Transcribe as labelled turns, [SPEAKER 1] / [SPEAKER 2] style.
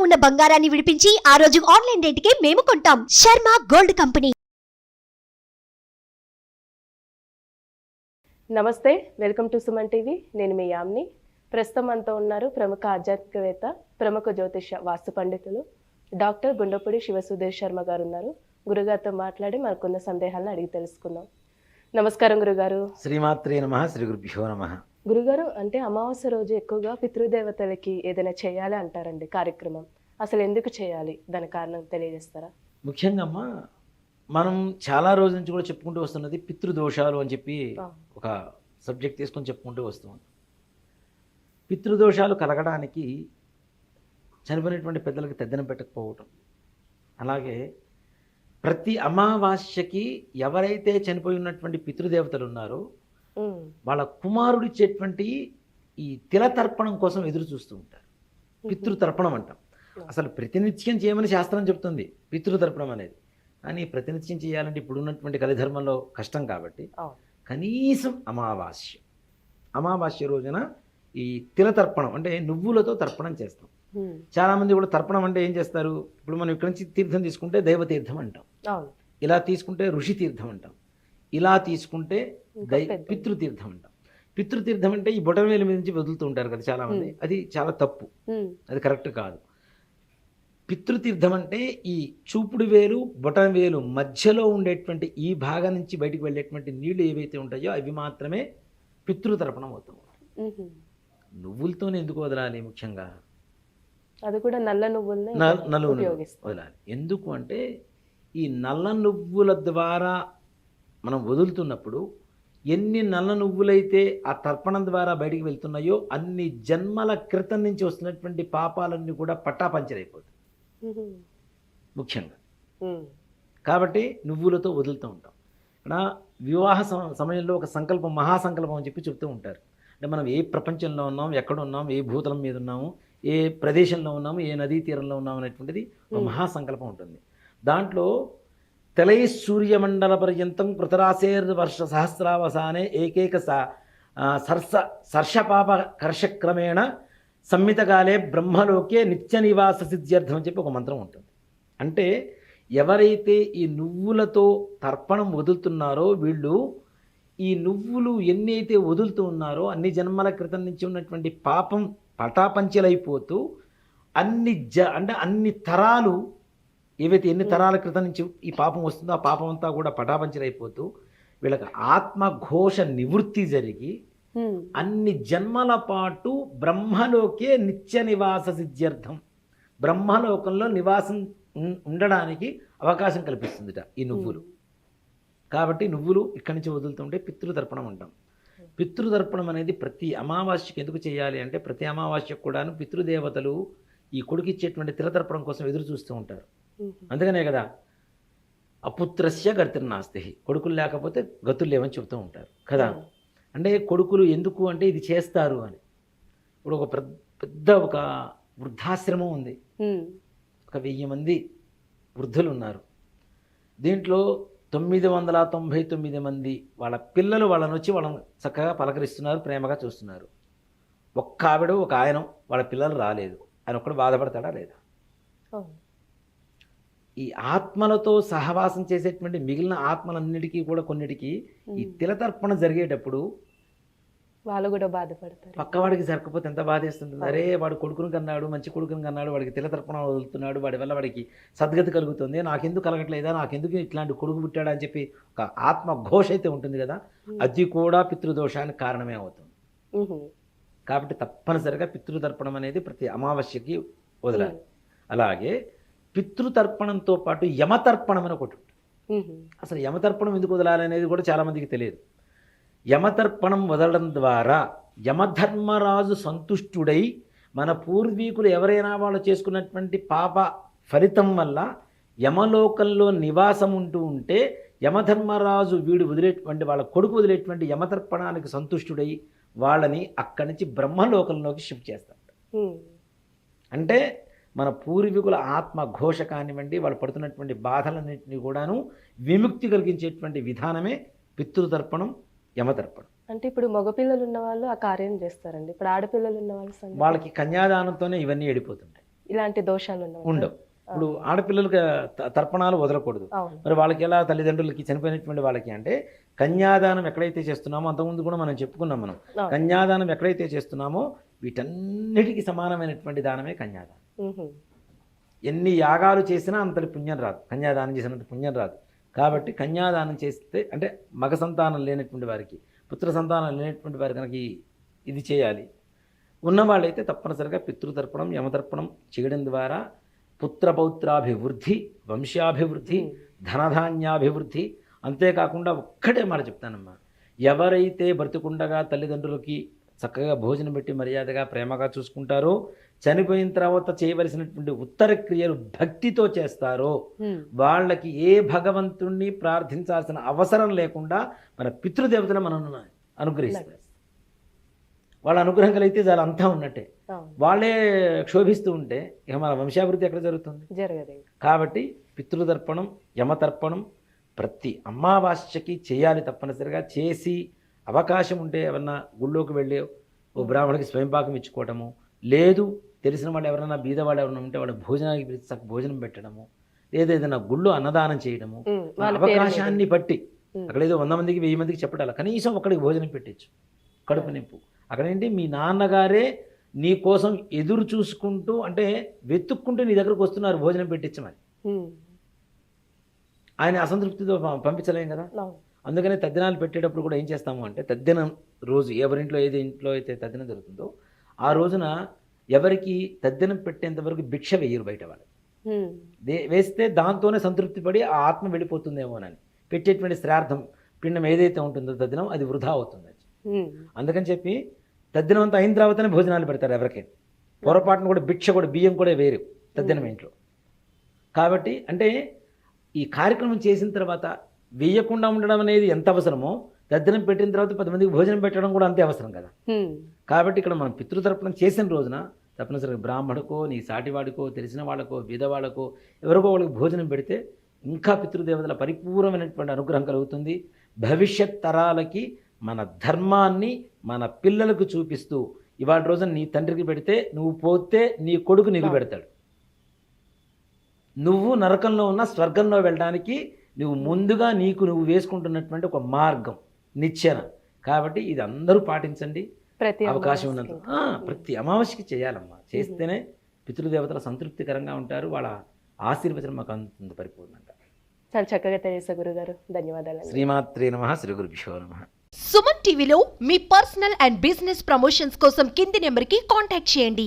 [SPEAKER 1] ఉన్న బంగారాన్ని విడిపించి ఆ రోజు ఆన్లైన్ రేటుకే మేము కొంటాం. Sharma gold company.
[SPEAKER 2] నమస్తే, వెల్కమ్ టు సుమన్ టీవీ. నేను మీ యామ్ని. ప్రస్తుతం మనతో ఉన్నారు ప్రముఖ ఆధ్యాత్మికవేత్త, ప్రముఖ జ్యోతిష వాస్తు పండితులు డాక్టర్ గుండపూడి శివసుధీర్ శర్మ గారు ఉన్నారు. గురుగారితో మాట్లాడి మనకున్న సందేహాలను అడిగి తెలుసుకుందాం. నమస్కారం గురుగారు.
[SPEAKER 3] శ్రీమాత్రే నమః. శ్రీ గురుభ్యో నమః.
[SPEAKER 2] గురుగారు, అంటే అమావాస్య రోజు ఎక్కువగా పితృదేవతలకి ఏదైనా చేయాలి అంటారండి కార్యక్రమం. అసలు ఎందుకు చేయాలి, దాని కారణం తెలియజేస్తారా?
[SPEAKER 3] ముఖ్యంగా అమ్మ, మనం చాలా రోజుల నుంచి కూడా చెప్పుకుంటూ వస్తున్నది పితృదోషాలు అని చెప్పి ఒక సబ్జెక్ట్ తీసుకొని చెప్పుకుంటూ వస్తున్నాం. పితృదోషాలు కలగడానికి చనిపోయినటువంటి పెద్దలకు తెద్దనం పెట్టకపోవటం, అలాగే ప్రతి అమావాస్యకి ఎవరైతే చనిపోయి ఉన్నటువంటి పితృదేవతలు ఉన్నారో వాళ్ళ కుమారుడిచ్చేటువంటి ఈ తిలతర్పణం కోసం ఎదురు చూస్తూ ఉంటారు. పితృతర్పణం అంటాం. అసలు ప్రతినిత్యం చేయమని శాస్త్రం చెప్తుంది పితృతర్పణం అనేది. కానీ ప్రతినిత్యం చేయాలంటే ఇప్పుడు ఉన్నటువంటి కలిధర్మంలో కష్టం కాబట్టి కనీసం అమావాస్య రోజున ఈ తిలతర్పణం అంటే నువ్వులతో తర్పణం చేస్తాం. చాలామంది కూడా తర్పణం అంటే ఏం చేస్తారు, ఇప్పుడు మనం ఇక్కడి నుంచి తీర్థం తీసుకుంటే దైవతీర్థం అంటాం, ఇలా తీసుకుంటే ఋషి తీర్థం అంటాం, ఇలా తీసుకుంటే పితృతీర్థం అంటాం. పితృతీర్థం అంటే ఈ బొటనవేలు మీద నుంచి వదులుతూ ఉంటారు కదా చాలామంది, అది చాలా తప్పు, అది కరెక్ట్ కాదు. పితృతీర్థం అంటే ఈ చూపుడు వేలు బొటన వేలు మధ్యలో ఉండేటువంటి ఈ భాగం నుంచి బయటికి వెళ్ళేటువంటి నీళ్లు ఏవైతే ఉంటాయో అవి మాత్రమే పితృతర్పణం అవుతూ ఉంటాయి. నువ్వులతోనే ఎందుకు వదలాలి? ముఖ్యంగా
[SPEAKER 2] అది కూడా నల్ల నువ్వుల్ని
[SPEAKER 3] వదలాలి. ఎందుకు అంటే ఈ నల్ల నువ్వుల ద్వారా మనం వదులుతున్నప్పుడు ఎన్ని నల్ల నువ్వులైతే ఆ తర్పణం ద్వారా బయటికి వెళ్తున్నాయో అన్ని జన్మల క్రితం నుంచి వస్తున్నటువంటి పాపాలన్నీ కూడా పట్టాపంచరైపోతాయి ముఖ్యంగా. కాబట్టి నువ్వులతో వదులుతూ ఉంటాం. ఇక్కడ వివాహ సమయంలో ఒక సంకల్పం, మహాసంకల్పం అని చెప్పి చెప్తూ ఉంటారు. అంటే మనం ఏ ప్రపంచంలో ఉన్నాం, ఎక్కడ ఉన్నాం, ఏ భూతలం మీద ఉన్నాము, ఏ ప్రదేశంలో ఉన్నాము, ఏ నదీ తీరంలో ఉన్నాము అనేటువంటిది ఒక మహాసంకల్పం ఉంటుంది. దాంట్లో తెలై సూర్యమండల పర్యంతం కృతరాశేర్వర్ష సహస్రావసానే ఏకైక సర్షపాప కర్షక్రమేణ సంహితకాలే బ్రహ్మలోకే నిత్య నివాస సిద్ధ్యర్థం అని చెప్పి ఒక మంత్రం ఉంటుంది. అంటే ఎవరైతే ఈ నువ్వులతో తర్పణం వదులుతున్నారో వీళ్ళు ఈ నువ్వులు ఎన్నైతే వదులుతూ ఉన్నారో అన్ని జన్మల క్రితం నుంచి ఉన్నటువంటి పాపం పటాపంచలైపోతూ అంటే అన్ని తరాలు ఏవైతే ఎన్ని తరాల క్రితం నుంచి ఈ పాపం వస్తుందో ఆ పాపం అంతా కూడా పటాపంచలైపోతూ వీళ్ళకి ఆత్మఘోష నివృత్తి జరిగి అన్ని జన్మల పాటు బ్రహ్మలోకే నిత్య నివాస సిద్ధ్యర్థం, బ్రహ్మలోకంలో నివాసం ఉండడానికి అవకాశం కల్పిస్తుందిట ఈ నువ్వులు. కాబట్టి నువ్వులు ఇక్కడి నుంచి వదులుతుంటే పితృతర్పణం అంటాం. పితృతర్పణం అనేది ప్రతి అమావాస్యకి ఎందుకు చేయాలి అంటే ప్రతి అమావాస్యకు కూడాను పితృదేవతలు ఈ కొడుకు ఇచ్చేటువంటి తిలతర్పణం కోసం ఎదురు చూస్తూ ఉంటారు. అందుకనే కదా అపుత్రస్య గతిర్నాస్తి, కొడుకులు లేకపోతే గతులు లేవని చెబుతూ ఉంటారు కదా. అంటే కొడుకులు ఎందుకు అంటే ఇది చేస్తారు అని. ఇప్పుడు ఒక పెద్ద ఒక వృద్ధాశ్రమం ఉంది, ఒక 1000 మంది వృద్ధులు ఉన్నారు. దీంట్లో 999 మంది వాళ్ళ పిల్లలు వాళ్ళని వచ్చి వాళ్ళని చక్కగా పలకరిస్తున్నారు, ప్రేమగా చూస్తున్నారు. ఒక్క ఆవిడ ఒక ఆయన వాళ్ళ పిల్లలు రాలేదు, ఆయన ఒక్కడు బాధపడతాడా లేదా? ఈ ఆత్మలతో సహవాసం చేసేటువంటి మిగిలిన ఆత్మలన్నిటికీ కూడా కొన్నిటికి ఈ తిలతర్పణ జరిగేటప్పుడు
[SPEAKER 2] వాళ్ళు కూడా బాధపడతారు.
[SPEAKER 3] పక్కవాడికి జరగకపోతే ఎంత బాధేస్తుంది. అరే వాడు కొడుకుని కన్నాడు, మంచి కొడుకుని కన్నాడు, వాడికి తిలతర్పణ వదులుతున్నాడు, వాడి వల్ల వాడికి సద్గతి కలుగుతుంది, నాకెందుకు కలగట్లేదా, నాకెందుకు ఇట్లాంటి కొడుకు పుట్టాడా అని చెప్పి ఒక ఆత్మ ఘోష అయితే ఉంటుంది కదా, అది కూడా పితృదోషానికి కారణమే అవుతుంది. కాబట్టి తప్పనిసరిగా పితృతర్పణం అనేది ప్రతి అమావాస్యకి వదలాలి. అలాగే పితృతర్పణంతో పాటు యమతర్పణం అని ఒకటి ఉంటుంది. అసలు యమతర్పణం ఎందుకు వదలాలి అనేది కూడా చాలామందికి తెలియదు. యమతర్పణం వదలడం ద్వారా యమధర్మరాజు సంతుష్టుడై మన పూర్వీకులు ఎవరైనా వాళ్ళు చేసుకున్నటువంటి పాప ఫలితం వల్ల యమలోకంలో నివాసం ఉంటే యమధర్మరాజు వీడు వదిలేటువంటి వాళ్ళ కొడుకు వదిలేటువంటి యమతర్పణానికి సంతుష్టుడై వాళ్ళని అక్కడి నుంచి బ్రహ్మలోకంలోకి షిఫ్ట్ చేస్తాడు. అంటే మన పూర్వీకుల ఆత్మ ఘోష కానివ్వండి, వాళ్ళు పడుతున్నటువంటి బాధలన్నింటినీ కూడాను విముక్తి కలిగించేటువంటి విధానమే పితృతర్పణం, యమతర్పణం.
[SPEAKER 2] అంటే ఇప్పుడు మగపిల్లలు ఉన్న వాళ్ళు ఆ కార్యం చేస్తారండి, ఇప్పుడు ఆడపిల్లలు ఉన్న వాళ్ళు
[SPEAKER 3] వాళ్ళకి కన్యాదానంతోనే ఇవన్నీ వెళ్ళిపోతుంటాయి.
[SPEAKER 2] ఇలాంటి దోషాలు
[SPEAKER 3] ఉండవు. ఇప్పుడు ఆడపిల్లలకి తర్పణాలు వదలకూడదు.
[SPEAKER 2] అవును.
[SPEAKER 3] మరి వాళ్ళకి ఎలా తల్లిదండ్రులకి చనిపోయినటువంటి వాళ్ళకి అంటే కన్యాదానం ఎక్కడైతే చేస్తున్నామో, అంతకుముందు కూడా మనం చెప్పుకున్నాం మనం,
[SPEAKER 2] అవును.
[SPEAKER 3] కన్యాదానం ఎక్కడైతే చేస్తున్నామో వీటన్నిటికీ సమానమైనటువంటి దానమే కన్యాదానం.
[SPEAKER 2] మ్మ్.
[SPEAKER 3] ఎన్ని యాగాలు చేసినా అంతటి పుణ్యం రాదు, కన్యాదానం చేసినంత పుణ్యం రాదు. కాబట్టి కన్యాదానం చేస్తే అంటే మగ సంతానం లేనటువంటి వారికి, పుత్ర సంతానం లేనటువంటి వారికి కనుక ఇది చేయాలి. ఉన్నవాళ్ళైతే తప్పనిసరిగా పితృతర్పణం యమతర్పణం చేయడం ద్వారా పుత్రపౌత్రాభివృద్ధి, వంశాభివృద్ధి, ధనధాన్యాభివృద్ధి. అంతేకాకుండా ఒక్కటే మాట చెప్తానమ్మా, ఎవరైతే బ్రతికుండగా తల్లిదండ్రులకి చక్కగా భోజనం పెట్టి మర్యాదగా ప్రేమగా చూసుకుంటారో, చనిపోయిన తర్వాత చేయవలసినటువంటి ఉత్తర క్రియలు భక్తితో చేస్తారో వాళ్ళకి ఏ భగవంతుణ్ణి ప్రార్థించాల్సిన అవసరం లేకుండా మన పితృదేవతలు మనల్ని అనుగ్రహిస్తారు. వాళ్ళ అనుగ్రహం కలిగితే చాలా అంతా ఉన్నట్టే.
[SPEAKER 2] అవును.
[SPEAKER 3] వాళ్ళే క్షోభిస్తూ ఉంటే ఇక మన వంశాభివృద్ధి ఎక్కడ జరుగుతుంది?
[SPEAKER 2] జరగదు ఇంకా.
[SPEAKER 3] కాబట్టి పితృతర్పణం యమతర్పణం ప్రతి అమావాస్యకి చేయాలి తప్పనిసరిగా. చేసి అవకాశం ఉంటే ఎవరన్నా గుళ్ళోకి వెళ్ళి ఓ బ్రాహ్మణికి స్వయంపాకం ఇచ్చుకోవటము, లేదు తెలిసిన వాళ్ళు ఎవరైనా బీదవాళ్ళు ఎవరైనా ఉంటే వాళ్ళ భోజనానికి పిలిచి భోజనం పెట్టడము, లేదా ఏదైనా గుళ్ళో అన్నదానం చేయడము,
[SPEAKER 2] వాళ్ళ పేరు మీద.
[SPEAKER 3] అవకాశాన్ని బట్టి అక్కడ ఏదో 100 మందికి 1000 మందికి చెప్పడాలి, కనీసం ఒకడికి భోజనం పెట్టచ్చు, కడుపు నింపు. అక్కడేంటి మీ నాన్నగారే నీ కోసం ఎదురు చూసుకుంటూ అంటే వెతుక్కుంటూ నీ దగ్గరకు వస్తున్నారు భోజనం పెట్టించమని. ఆయన అసంతృప్తితో పంపించలేం కదా.
[SPEAKER 2] అవును.
[SPEAKER 3] అందుకనే తద్దినాలు పెట్టేటప్పుడు కూడా ఏం చేస్తాము అంటే, తద్దినం రోజు ఎవరింట్లో ఏది ఇంట్లో అయితే తద్దినం జరుగుతుందో ఆ రోజున ఎవరికి తద్దినం పెట్టేంత వరకు భిక్ష వేయరు బయట వాళ్ళు. వేస్తే దాంతోనే సంతృప్తి పడి ఆ ఆత్మ వెళ్ళిపోతుందేమోనని పెట్టేటువంటి శ్రార్థం పిండం ఏదైతే ఉంటుందో తద్దినం అది వృధా అవుతుంది. అందుకని చెప్పి తద్దినం అంతా అయిన తర్వాతనే భోజనాలు పెడతారు ఎవరికైనా. పొరపాటును కూడా భిక్ష కూడా బియ్యం కూడా వేరు తద్దినం ఇంట్లో. కాబట్టి అంటే ఈ కార్యక్రమం చేసిన తర్వాత వేయకుండా ఉండడం అనేది ఎంత అవసరమో, తద్దినం పెట్టిన తర్వాత 10 మందికి భోజనం పెట్టడం కూడా అంతే అవసరం కదా. కాబట్టి ఇక్కడ మనం పితృతర్పణం చేసిన రోజున తప్పనిసరిగా బ్రాహ్మణుకో, నీ సాటివాడికో, తెలిసిన వాళ్ళకో, బీదవాళ్ళకో ఎవరికో వాళ్ళకి భోజనం పెడితే ఇంకా పితృదేవతల పరిపూర్ణమైనటువంటి అనుగ్రహం కలుగుతుంది. భవిష్యత్ తరాలకి మన ధర్మాన్ని మన పిల్లలకు చూపిస్తూ, ఇవాళ రోజున నీ తండ్రికి పెడితే నువ్వు పోతే నీ కొడుకు నీకు పెడతాడు. నువ్వు నరకంలో ఉన్న స్వర్గంలో వెళ్ళడానికి నువ్వు ముందుగా నీకు నువ్వు వేసుకుంటున్నటువంటి ఒక మార్గం నిచ్చెన. కాబట్టి ఇది అందరూ పాటించండి. అవకాశం ఉన్నంత ప్రతి అమావాస్యకి చేయాలమ్మా. చేస్తేనే పితృదేవతల సంతృప్తికరంగా ఉంటారు. వాళ్ళ ఆశీర్వచనం మాకు అందుతుంది పరిపూర్ణంగా.
[SPEAKER 2] చాలా చక్కగా తెలియజేశారు గురుగారు, ధన్యవాదాలు.
[SPEAKER 3] శ్రీమాత్రే నమః, శ్రీ గురుభ్యో నమః.
[SPEAKER 1] సుమన్ టీవీలో మీ పర్సనల్ అండ్ బిజినెస్ ప్రమోషన్స్ కోసం కింది నెంబర్కి కాంటాక్ట్ చేయండి.